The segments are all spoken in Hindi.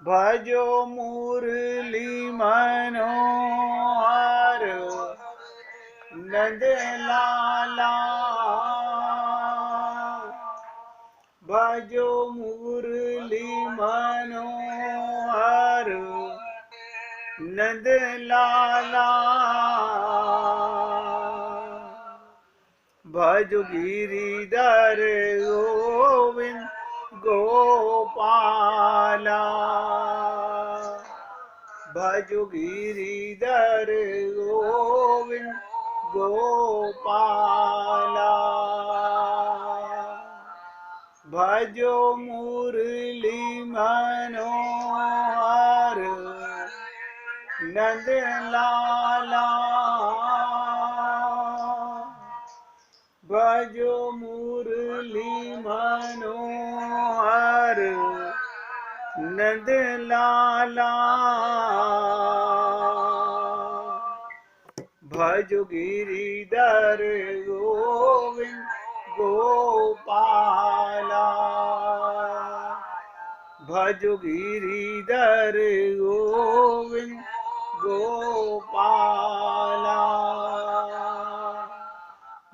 भजो मुरली मनोहर नंद लाला। भजो मुरली मनोहर नंद लाला। भजो गिरिधर गोविंद गोपाला। भजो गिरिधर गोविंद गोपाला। भजो मुरली मनोहर नंद लाला। भजो मुरली मनोहर नंद लाला। भजो गिरिधर गोविंद गोपाला। भजो गिरिधर गोविंद गोपाला।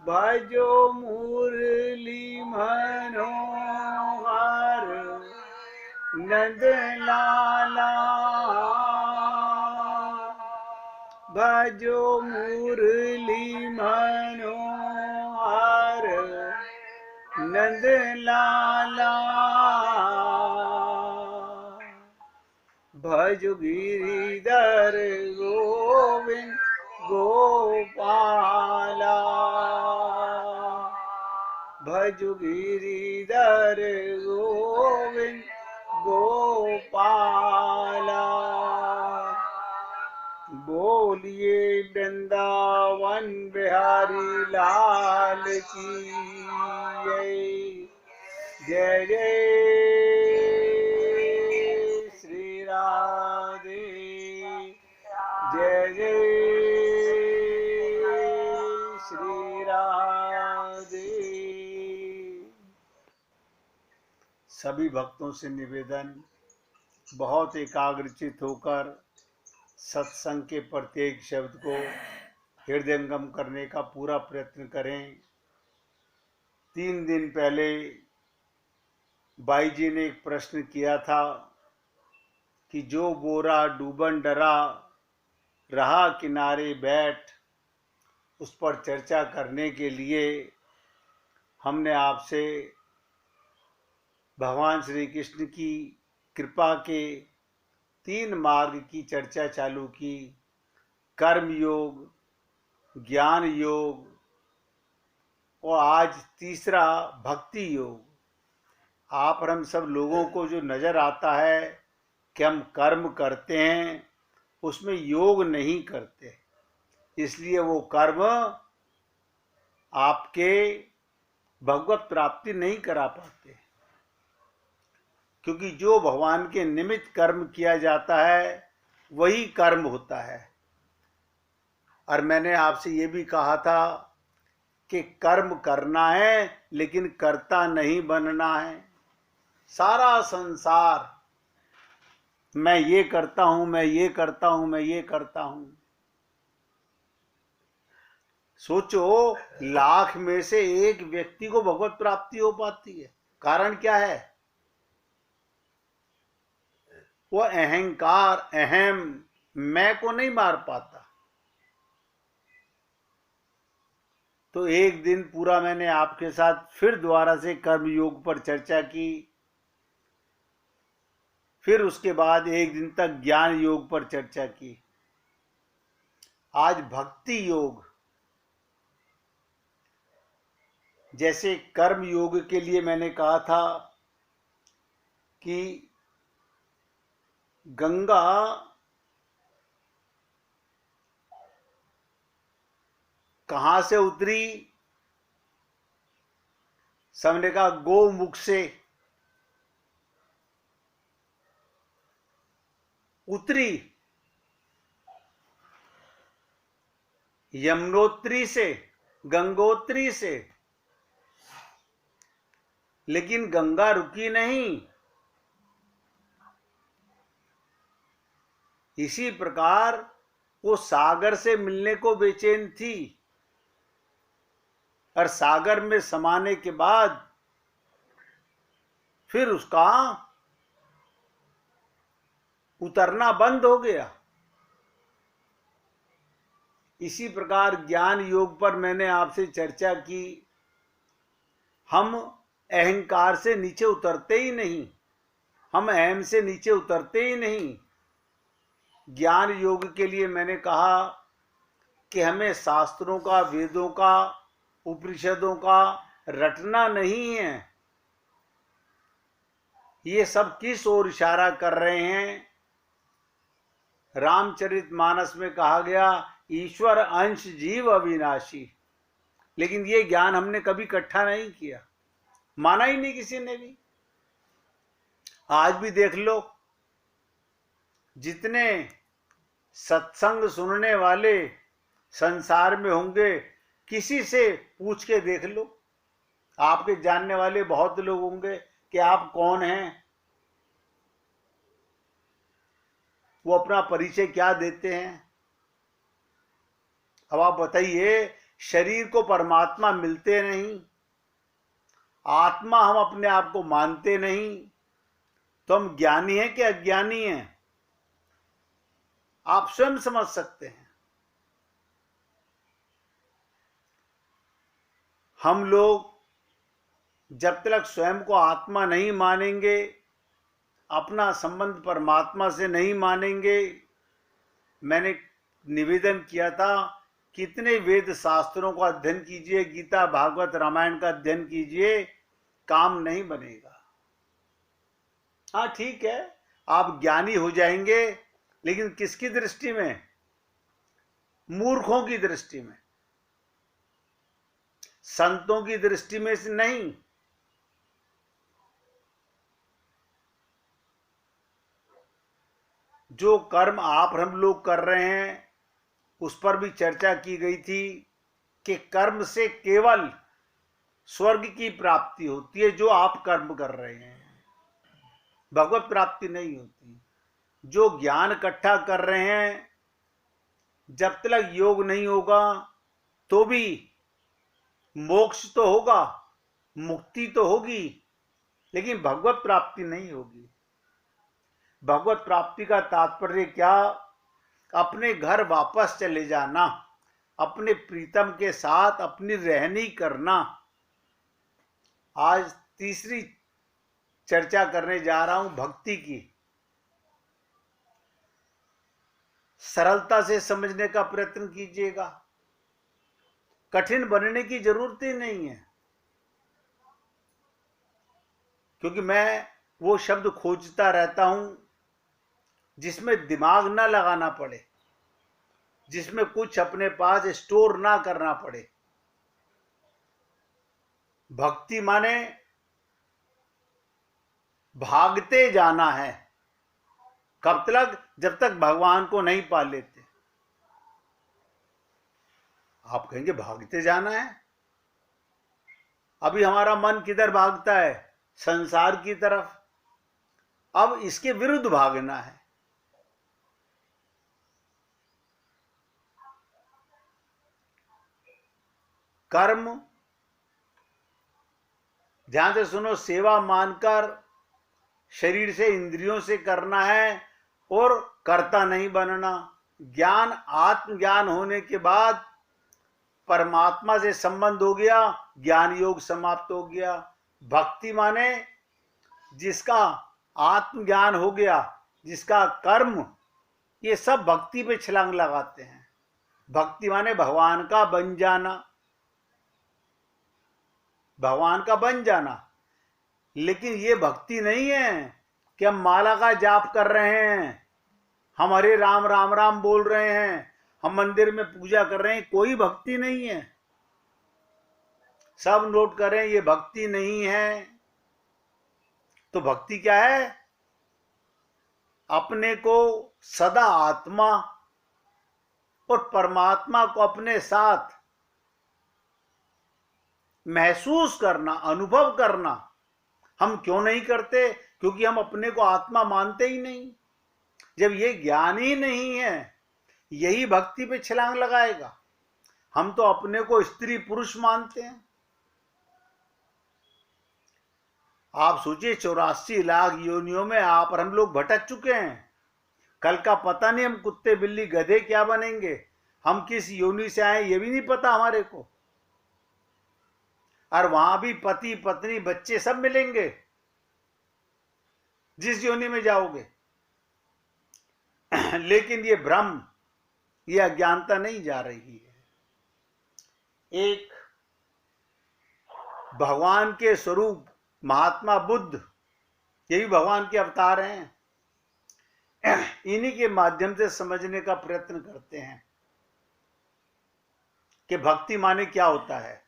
भजो मुरली मनोहर नंद लाला। भजो मुरली मनोहर नंद लाला। भजो गिरिधर गोविंद गोपाला। भजो गिरिधर गोविंद गोपाला। बोलिए वृंदावन बिहारी लाल की जय जय श्री राधे। जय जय श्री राधे। सभी भक्तों से निवेदन, बहुत एकाग्रचित होकर सत्संग के प्रत्येक शब्द को हृदयंगम करने का पूरा प्रयत्न करें। 3 दिन पहले बाई जी ने एक प्रश्न किया था कि जो बोरा डूबन डरा रहा किनारे बैठ, उस पर चर्चा करने के लिए हमने आपसे भगवान श्री कृष्ण की कृपा के 3 मार्ग की चर्चा चालू की। कर्म योग, ज्ञान योग और आज तीसरा भक्ति योग। आप और हम सब लोगों को जो नजर आता है कि हम कर्म करते हैं, उसमें योग नहीं करते, इसलिए वो कर्म आपके भगवत प्राप्ति नहीं करा पाते। क्योंकि जो भगवान के निमित्त कर्म किया जाता है वही कर्म होता है। और मैंने आपसे ये भी कहा था कि कर्म करना है लेकिन कर्ता नहीं बनना है। सारा संसार मैं ये करता हूं, मैं ये करता हूं, मैं ये करता हूं। सोचो, लाख में से एक व्यक्ति को भगवत प्राप्ति हो पाती है। कारण क्या है? वो अहंकार, अहम, मैं को नहीं मार पाता। तो एक दिन पूरा मैंने आपके साथ फिर दोबारा से कर्म योग पर चर्चा की। फिर उसके बाद एक दिन तक ज्ञान योग पर चर्चा की। आज भक्ति योग। जैसे कर्म योग के लिए मैंने कहा था कि गंगा कहां से उतरी? सबने कहा गोमुख से उतरी, यमुनोत्री से, गंगोत्री से। लेकिन गंगा रुकी नहीं। इसी प्रकार वो सागर से मिलने को बेचैन थी, और सागर में समाने के बाद फिर उसका उतरना बंद हो गया। इसी प्रकार ज्ञान योग पर मैंने आपसे चर्चा की। हम अहंकार से नीचे उतरते ही नहीं, हम अहम से नीचे उतरते ही नहीं। ज्ञान योग के लिए मैंने कहा कि हमें शास्त्रों का, वेदों का, उपनिषदों का रटना नहीं है। ये सब किस ओर इशारा कर रहे हैं? रामचरितमानस में कहा गया, ईश्वर अंश जीव अविनाशी। लेकिन ये ज्ञान हमने कभी इकट्ठा नहीं किया, माना ही नहीं किसी ने भी। आज भी देख लो, जितने सत्संग सुनने वाले संसार में होंगे, किसी से पूछ के देख लो। आपके जानने वाले बहुत लोग होंगे कि आप कौन हैं, वो अपना परिचय क्या देते हैं। अब आप बताइए, शरीर को परमात्मा मिलते नहीं, आत्मा हम अपने आप को मानते नहीं, तो हम ज्ञानी हैं कि अज्ञानी हैं? आप स्वयं समझ सकते हैं। हम लोग जब तक स्वयं को आत्मा नहीं मानेंगे, अपना संबंध परमात्मा से नहीं मानेंगे। मैंने निवेदन किया था, कितने वेद शास्त्रों का अध्ययन कीजिए, गीता भागवत रामायण का अध्ययन कीजिए, काम नहीं बनेगा। हाँ ठीक है, आप ज्ञानी हो जाएंगे, लेकिन किसकी दृष्टि में? मूर्खों की दृष्टि में, संतों की दृष्टि में से नहीं। जो कर्म आप हम लोग कर रहे हैं, उस पर भी चर्चा की गई थी कि कर्म से केवल स्वर्ग की प्राप्ति होती है, जो आप कर्म कर रहे हैं, भगवत प्राप्ति नहीं होती। जो ज्ञान इकट्ठा कर रहे हैं, जब तक योग नहीं होगा तो भी मोक्ष तो होगा, मुक्ति तो होगी, लेकिन भगवत प्राप्ति नहीं होगी। भगवत प्राप्ति का तात्पर्य क्या? अपने घर वापस चले जाना, अपने प्रीतम के साथ अपनी रहनी करना। आज तीसरी चर्चा करने जा रहा हूं भक्ति की। सरलता से समझने का प्रयत्न कीजिएगा, कठिन बनने की जरूरत ही नहीं है। क्योंकि मैं वो शब्द खोजता रहता हूं जिसमें दिमाग ना लगाना पड़े, जिसमें कुछ अपने पास स्टोर ना करना पड़े। भक्ति माने भागते जाना है। कब तक? जब तक भगवान को नहीं पा लेते। आप कहेंगे भागते जाना है? अभी हमारा मन किधर भागता है? संसार की तरफ। अब इसके विरुद्ध भागना है। कर्म, ध्यान से सुनो, सेवा मानकर शरीर से, इंद्रियों से करना है और कर्ता नहीं बनना। ज्ञान, आत्मज्ञान होने के बाद परमात्मा से संबंध हो गया, ज्ञान योग समाप्त हो गया। भक्ति माने जिसका आत्मज्ञान हो गया, जिसका कर्म, ये सब भक्ति पे छलांग लगाते हैं। भक्ति माने भगवान का बन जाना, भगवान का बन जाना। लेकिन ये भक्ति नहीं है कि हम माला का जाप कर रहे हैं, हम हरे राम राम राम बोल रहे हैं, हम मंदिर में पूजा कर रहे हैं। कोई भक्ति नहीं है। सब नोट करें, ये भक्ति नहीं है। तो भक्ति क्या है? अपने को सदा आत्मा और परमात्मा को अपने साथ महसूस करना, अनुभव करना। हम क्यों नहीं करते? क्योंकि हम अपने को आत्मा मानते ही नहीं। जब ये ज्ञान ही नहीं है, यही भक्ति पे छलांग लगाएगा। हम तो अपने को स्त्री पुरुष मानते हैं। आप सोचिए 84 लाख योनियों में आप और हम लोग भटक चुके हैं। कल का पता नहीं, हम कुत्ते बिल्ली गधे क्या बनेंगे, हम किस योनि से आए ये भी नहीं पता हमारे को। और वहां भी पति पत्नी बच्चे सब मिलेंगे जिस योनि में जाओगे। लेकिन ये भ्रम, ये अज्ञानता नहीं जा रही है। एक भगवान के स्वरूप महात्मा बुद्ध, ये भी भगवान के अवतार हैं, इन्हीं के माध्यम से समझने का प्रयत्न करते हैं कि भक्ति माने क्या होता है।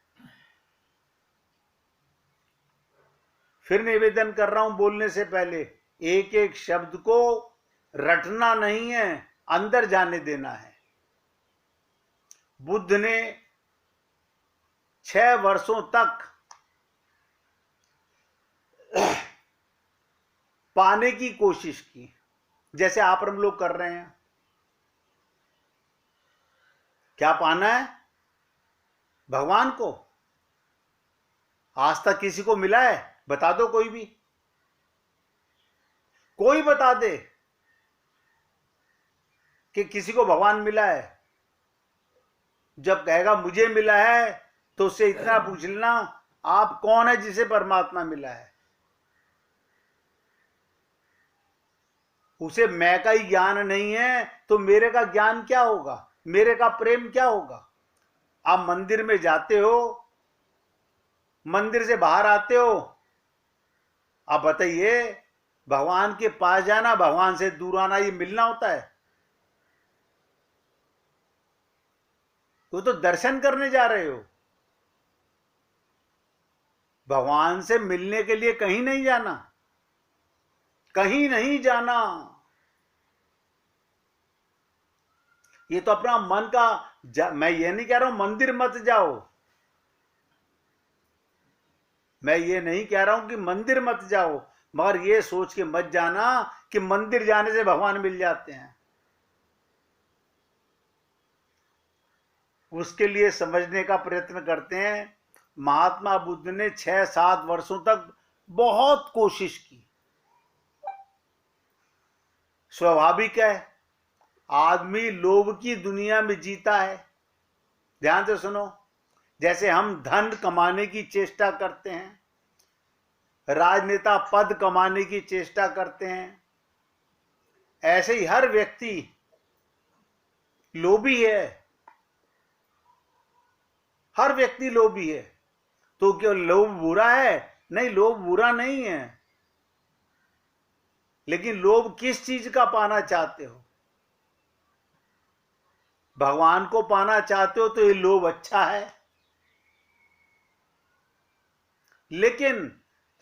फिर निवेदन कर रहा हूं बोलने से पहले, एक एक शब्द को रटना नहीं है, अंदर जाने देना है। बुद्ध ने 6 वर्षों तक पाने की कोशिश की, जैसे आप हम लोग कर रहे हैं। क्या पाना है? भगवान को। आज तक किसी को मिला है? बता दो कोई भी, कोई बता दे कि किसी को भगवान मिला है। जब कहेगा मुझे मिला है तो उससे इतना पूछ लेना, आप कौन है जिसे परमात्मा मिला है? उसे मैं का ही ज्ञान नहीं है तो मेरे का ज्ञान क्या होगा, मेरे का प्रेम क्या होगा? आप मंदिर में जाते हो, मंदिर से बाहर आते हो, आप बताइए, भगवान के पास जाना, भगवान से दूर आना, ये मिलना होता है? वो तो दर्शन करने जा रहे हो। भगवान से मिलने के लिए कहीं नहीं जाना, कहीं नहीं जाना। ये तो अपना मन का मैं ये नहीं कह रहा हूं मंदिर मत जाओ, मैं ये नहीं कह रहा हूं कि मंदिर मत जाओ, मगर ये सोच के मत जाना कि मंदिर जाने से भगवान मिल जाते हैं। उसके लिए समझने का प्रयत्न करते हैं। महात्मा बुद्ध ने 6-7 वर्षों तक बहुत कोशिश की। स्वाभाविक है, आदमी लोभ की दुनिया में जीता है। ध्यान से सुनो, जैसे हम धन कमाने की चेष्टा करते हैं, राजनेता पद कमाने की चेष्टा करते हैं, ऐसे ही हर व्यक्ति लोभी है। हर व्यक्ति लोभी है। तो क्या लोभ बुरा है? नहीं, लोभ बुरा नहीं है, लेकिन लोभ किस चीज का पाना चाहते हो? भगवान को पाना चाहते हो तो ये लोभ अच्छा है, लेकिन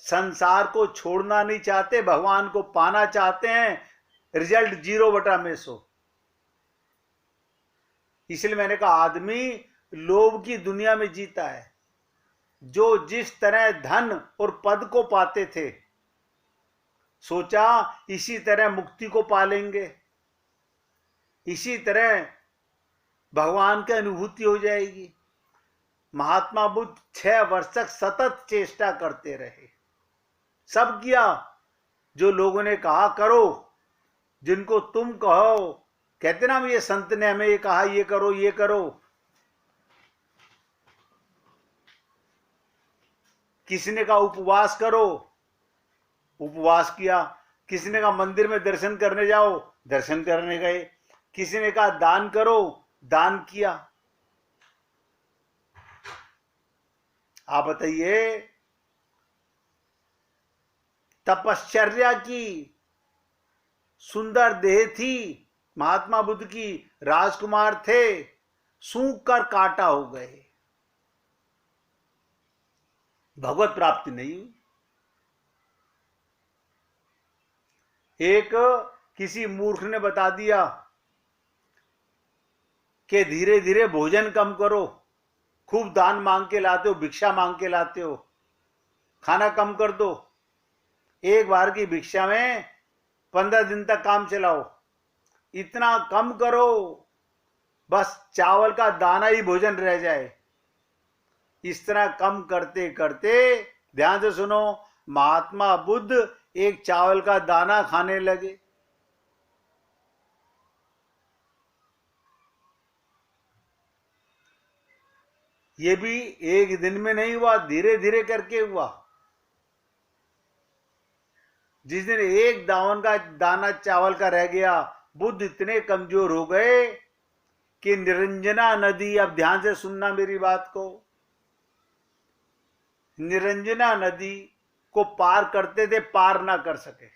संसार को छोड़ना नहीं चाहते, भगवान को पाना चाहते हैं, रिजल्ट 0/100। इसलिए मैंने कहा आदमी लोभ की दुनिया में जीता है। जो जिस तरह धन और पद को पाते थे, सोचा इसी तरह मुक्ति को पालेंगे, इसी तरह भगवान की अनुभूति हो जाएगी। महात्मा बुद्ध 6 वर्ष तक सतत चेष्टा करते रहे, सब किया जो लोगों ने कहा करो, जिनको तुम कहो, कहते ना ये संत ने हमें ये कहा ये करो ये करो। किसी ने कहा उपवास करो, उपवास किया। किसी ने कहा मंदिर में दर्शन करने जाओ, दर्शन करने गए। किसी ने कहा दान करो, दान किया। आप बताइए, तपश्चर्या की, सुंदर देह थी महात्मा बुद्ध की, राजकुमार थे, सूख कर काटा हो गए, भगवत प्राप्ति नहीं हुई। एक किसी मूर्ख ने बता दिया कि धीरे धीरे भोजन कम करो, खूब दान मांग के लाते हो, भिक्षा मांग के लाते हो, खाना कम कर दो। एक बार की भिक्षा में 15 दिन तक काम चलाओ, इतना कम करो, बस चावल का दाना ही भोजन रह जाए। इस तरह कम करते करते, ध्यान से सुनो, महात्मा बुद्ध एक चावल का दाना खाने लगे। ये भी एक दिन में नहीं हुआ, धीरे धीरे करके हुआ। जिस दिन एक दावन का दाना चावल का रह गया, बुद्ध इतने कमजोर हो गए कि निरंजना नदी, अब ध्यान से सुनना मेरी बात को, निरंजना नदी को पार करते थे, पार ना कर सके।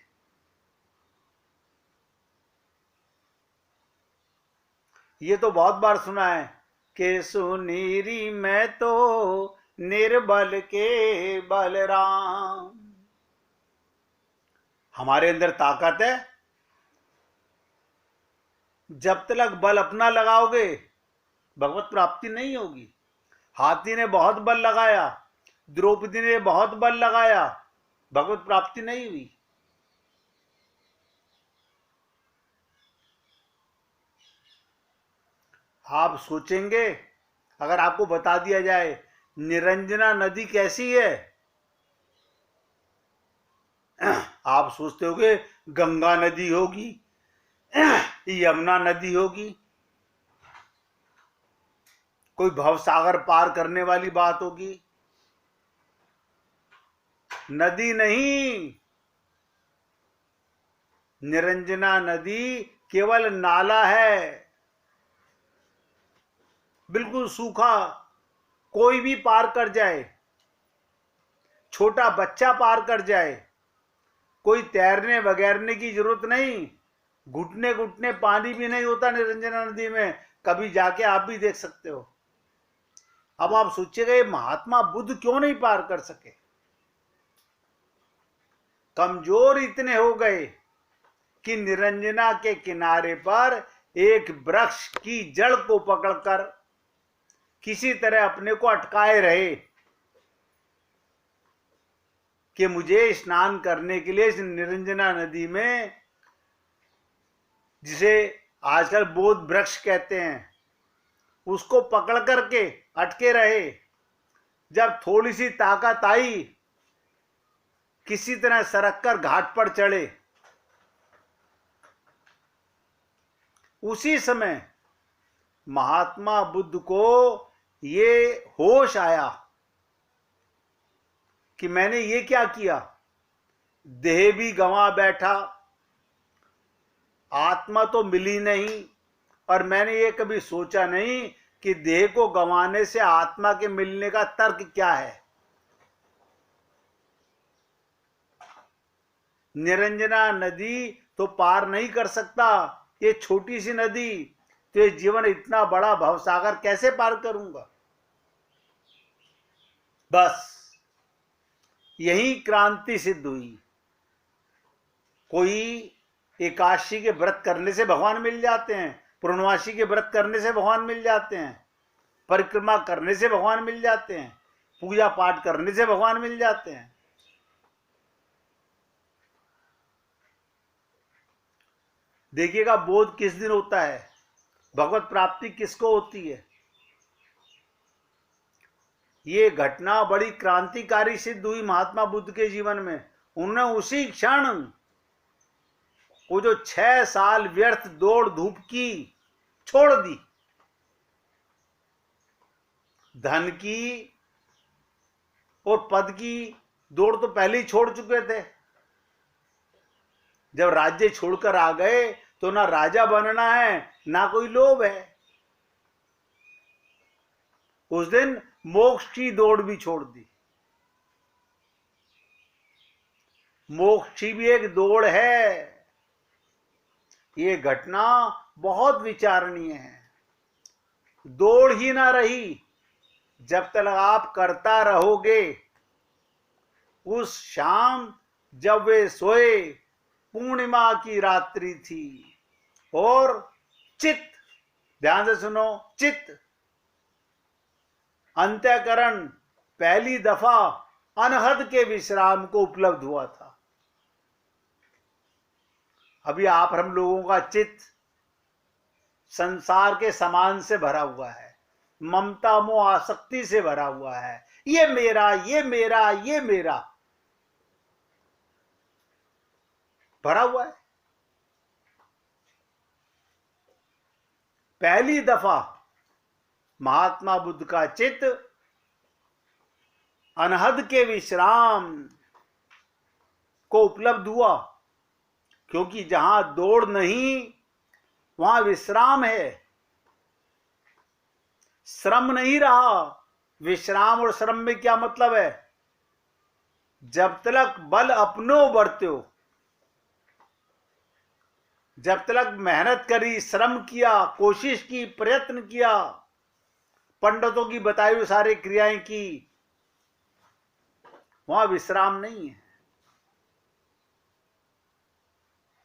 ये तो बहुत बार सुना है कि सुनीरी मैं तो निर्बल के बलराम। हमारे अंदर ताकत है, जब तक बल अपना लगाओगे भगवत प्राप्ति नहीं होगी। हाथी ने बहुत बल लगाया, द्रौपदी ने बहुत बल लगाया, भगवत प्राप्ति नहीं हुई। आप सोचेंगे, अगर आपको बता दिया जाए निरंजना नदी कैसी है, आप सोचते होगे गंगा नदी होगी, यमुना नदी होगी, कोई भवसागर पार करने वाली बात होगी। नदी नहीं, निरंजना नदी केवल नाला है, बिल्कुल सूखा, कोई भी पार कर जाए, छोटा बच्चा पार कर जाए, कोई तैरने वगैरने की जरूरत नहीं। घुटने घुटने पानी भी नहीं होता निरंजना नदी में, कभी जाके आप भी देख सकते हो। अब आप सोचिएगा ये महात्मा बुद्ध क्यों नहीं पार कर सके? कमजोर इतने हो गए कि निरंजना के किनारे पर एक वृक्ष की जड़ को पकड़कर किसी तरह अपने को अटकाए रहे कि मुझे स्नान करने के लिए इस निरंजना नदी में, जिसे आजकल बोध वृक्ष कहते हैं, उसको पकड़ करके अटके रहे। जब थोड़ी सी ताकत आई, किसी तरह सरक कर घाट पर चढ़े। उसी समय महात्मा बुद्ध को ये होश आया कि मैंने ये क्या किया, देह भी गंवा बैठा, आत्मा तो मिली नहीं, और मैंने ये कभी सोचा नहीं कि देह को गंवाने से आत्मा के मिलने का तर्क क्या है। निरंजना नदी तो पार नहीं कर सकता, ये छोटी सी नदी, तो ये जीवन इतना बड़ा भवसागर कैसे पार करूंगा। बस यही क्रांति सिद्ध हुई। कोई एकादशी के व्रत करने से भगवान मिल जाते हैं, पूर्णमासी के व्रत करने से भगवान मिल जाते हैं, परिक्रमा करने से भगवान मिल जाते हैं, पूजा पाठ करने से भगवान मिल जाते हैं। देखिएगा बोध किस दिन होता है, भगवत प्राप्ति किसको होती है। ये घटना बड़ी क्रांतिकारी सिद्ध हुई महात्मा बुद्ध के जीवन में। उन्होंने उसी क्षण वो जो 6 साल व्यर्थ दौड़ धूप की छोड़ दी। धन की और पद की दौड़ तो पहले ही छोड़ चुके थे। जब राज्य छोड़कर आ गए तो ना राजा बनना है, ना कोई लोभ है। उस दिन मोक्ष की दौड़ भी छोड़ दी। मोक्ष की भी एक दौड़ है। ये घटना बहुत विचारणीय है। दौड़ ही ना रही, जब तक आप करता रहोगे। उस शाम जब वे सोए, पूर्णिमा की रात्रि थी, और चित्त, ध्यान से सुनो, चित्त, अंतःकरण पहली दफा अनहद के विश्राम को उपलब्ध हुआ था। अभी आप हम लोगों का चित्त संसार के सामान से भरा हुआ है, ममता मोह आसक्ति से भरा हुआ है। ये मेरा, ये मेरा, ये मेरा भरा हुआ है। पहली दफा महात्मा बुद्ध का चित्त अनहद के विश्राम को उपलब्ध हुआ, क्योंकि जहां दौड़ नहीं वहां विश्राम है, श्रम नहीं रहा। विश्राम और श्रम में क्या मतलब है? जब तक बल अपनो बरत्यो, जब तक मेहनत करी, श्रम किया, कोशिश की, प्रयत्न किया, पंडितों की बताई हुई सारी क्रियाएं की, वहां विश्राम नहीं है।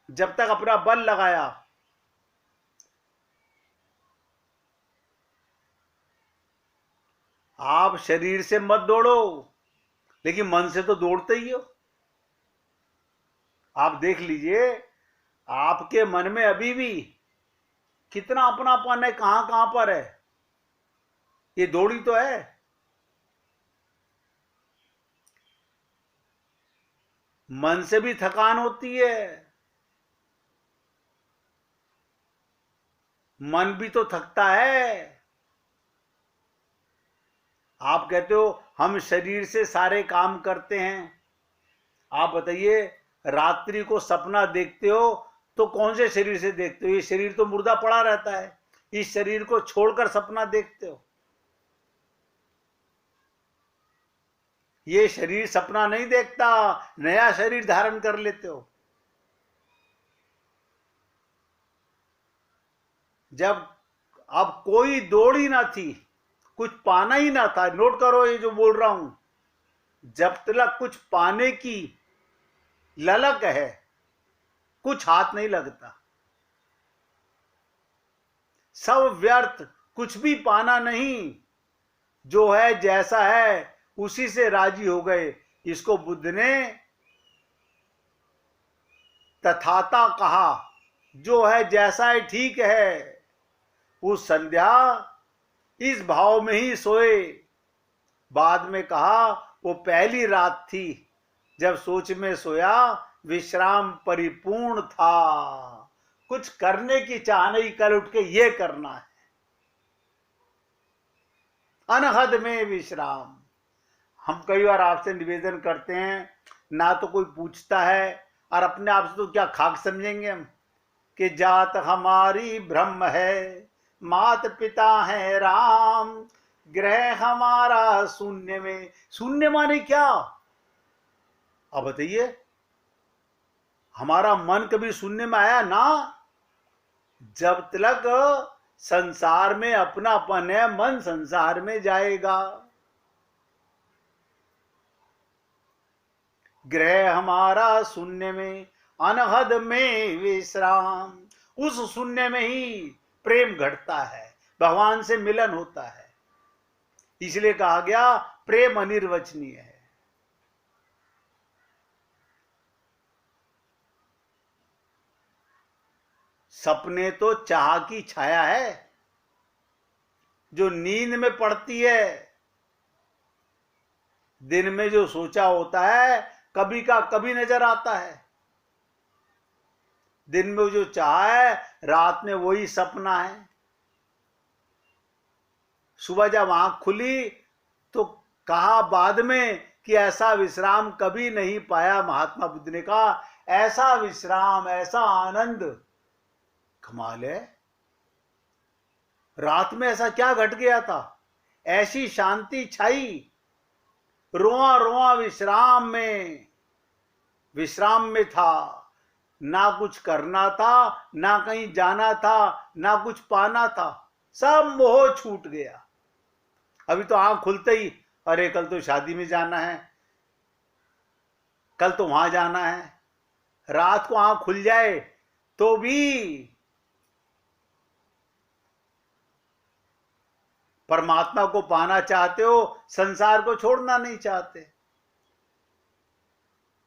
जब तक अपना बल लगाया, आप शरीर से मत दौड़ो, लेकिन मन से तो दौड़ते ही हो। आप देख लीजिए, आपके मन में अभी भी कितना अपनापन है, कहां कहां पर है, ये दौड़ी तो है। मन से भी थकान होती है, मन भी तो थकता है। आप कहते हो हम शरीर से सारे काम करते हैं। आप बताइए, रात्रि को सपना देखते हो तो कौन से शरीर से देखते हो? ये शरीर तो मुर्दा पड़ा रहता है, इस शरीर को छोड़कर सपना देखते हो। ये शरीर सपना नहीं देखता, नया शरीर धारण कर लेते हो। जब अब कोई दौड़ ही ना थी, कुछ पाना ही ना था, नोट करो ये जो बोल रहा हूं, जब तक कुछ पाने की ललक है, कुछ हाथ नहीं लगता। सब व्यर्थ, कुछ भी पाना नहीं, जो है जैसा है उसी से राजी हो गए। इसको बुद्ध ने तथाता कहा, जो है जैसा है ठीक है। उस संध्या इस भाव में ही सोए। बाद में कहा वो पहली रात थी जब सोच में सोया, विश्राम परिपूर्ण था। कुछ करने की चाह नहीं, कल उठ के ये करना है। अनहद में विश्राम। हम कई बार आपसे निवेदन करते हैं, ना तो कोई पूछता है, और अपने आप से तो क्या खाक समझेंगे हम कि जात हमारी ब्रह्म है, मात पिता है राम, ग्रह हमारा शून्य में। शून्य माने क्या? अब बताइए, हमारा मन कभी शून्य में आया ना? जब तक संसार में अपनापन है, मन संसार में जाएगा। ग्रह हमारा शून्य में, अनहद में विश्राम। उस शून्य में ही प्रेम घटता है, भगवान से मिलन होता है। इसलिए कहा गया प्रेम अनिर्वचनीय है। सपने तो चाह की छाया है, जो नींद में पड़ती है। दिन में जो सोचा होता है कभी का कभी नजर आता है। दिन में जो चाह है, रात में वही सपना है। सुबह जब आंख खुली तो कहा बाद में कि ऐसा विश्राम कभी नहीं पाया। महात्मा बुद्ध ने कहा ऐसा विश्राम, ऐसा आनंद, कमाल है। रात में ऐसा क्या घट गया था, ऐसी शांति छाई। रोआ रोआ विश्राम में था। ना कुछ करना था, ना कहीं जाना था, ना कुछ पाना था। सब मोह छूट गया। अभी तो आंख खुलते ही अरे कल तो शादी में जाना है, कल तो वहां जाना है। रात को आंख खुल जाए तो भी परमात्मा को पाना चाहते हो, संसार को छोड़ना नहीं चाहते।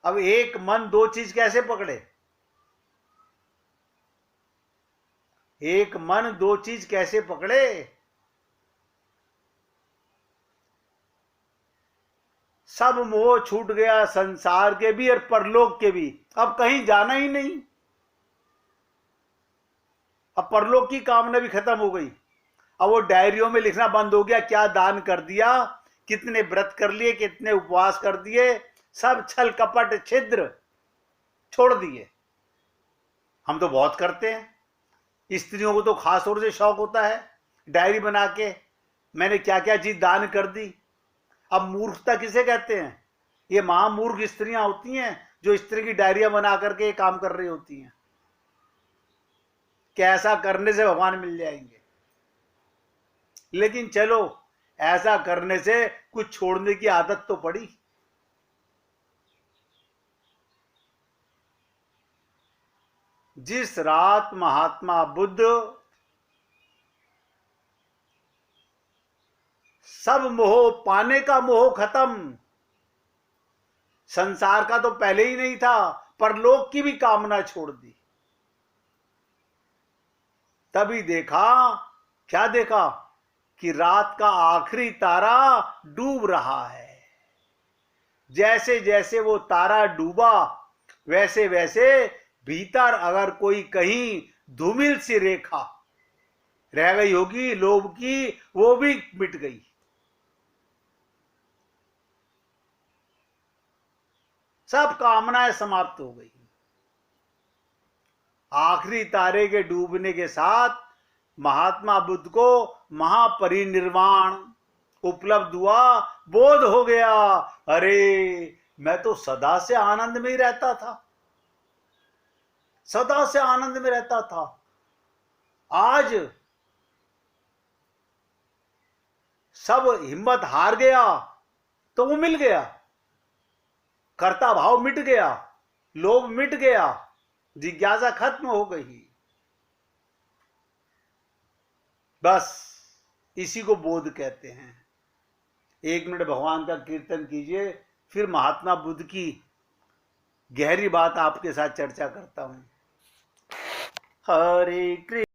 अब एक मन दो चीज कैसे पकड़े? एक मन दो चीज कैसे पकड़े? सब मोह छूट गया, संसार के भी और परलोक के भी। अब कहीं जाना ही नहीं, अब परलोक की कामना भी खत्म हो गई। अब वो डायरियों में लिखना बंद हो गया, क्या दान कर दिया, कितने व्रत कर लिए, कितने उपवास कर दिए, सब छल कपट छिद्र छोड़ दिए। हम तो बहुत करते हैं, स्त्रियों को तो खास तौर से शौक होता है डायरी बना के मैंने क्या क्या चीज दान कर दी। अब मूर्खता किसे कहते हैं? ये महामूर्ख स्त्रियां होती हैं जो स्त्री की डायरिया बना करके काम कर रही होती हैं कि ऐसा करने से भगवान मिल जाएंगे। लेकिन चलो, ऐसा करने से कुछ छोड़ने की आदत तो पड़ी। जिस रात महात्मा बुद्ध सब मोह, पाने का मोह खत्म, संसार का तो पहले ही नहीं था, परलोक की भी कामना छोड़ दी, तभी देखा, क्या देखा कि रात का आखिरी तारा डूब रहा है। जैसे जैसे वो तारा डूबा, वैसे वैसे भीतर अगर कोई कहीं धूमिल सी रेखा रह गई होगी लोभ की, वो भी मिट गई। सब कामनाएं समाप्त हो गई। आखिरी तारे के डूबने के साथ महात्मा बुद्ध को महापरिनिर्वाण उपलब्ध हुआ। बोध हो गया, अरे मैं तो सदा से आनंद में ही रहता था, सदा से आनंद में रहता था। आज सब हिम्मत हार गया तो वो मिल गया, कर्ता भाव मिट गया, लोभ मिट गया, जिज्ञासा खत्म हो गई। बस इसी को बोध कहते हैं। 1 मिनट भगवान का कीर्तन कीजिए, फिर महात्मा बुद्ध की गहरी बात आपके साथ चर्चा करता हूं। हरे कृष्ण।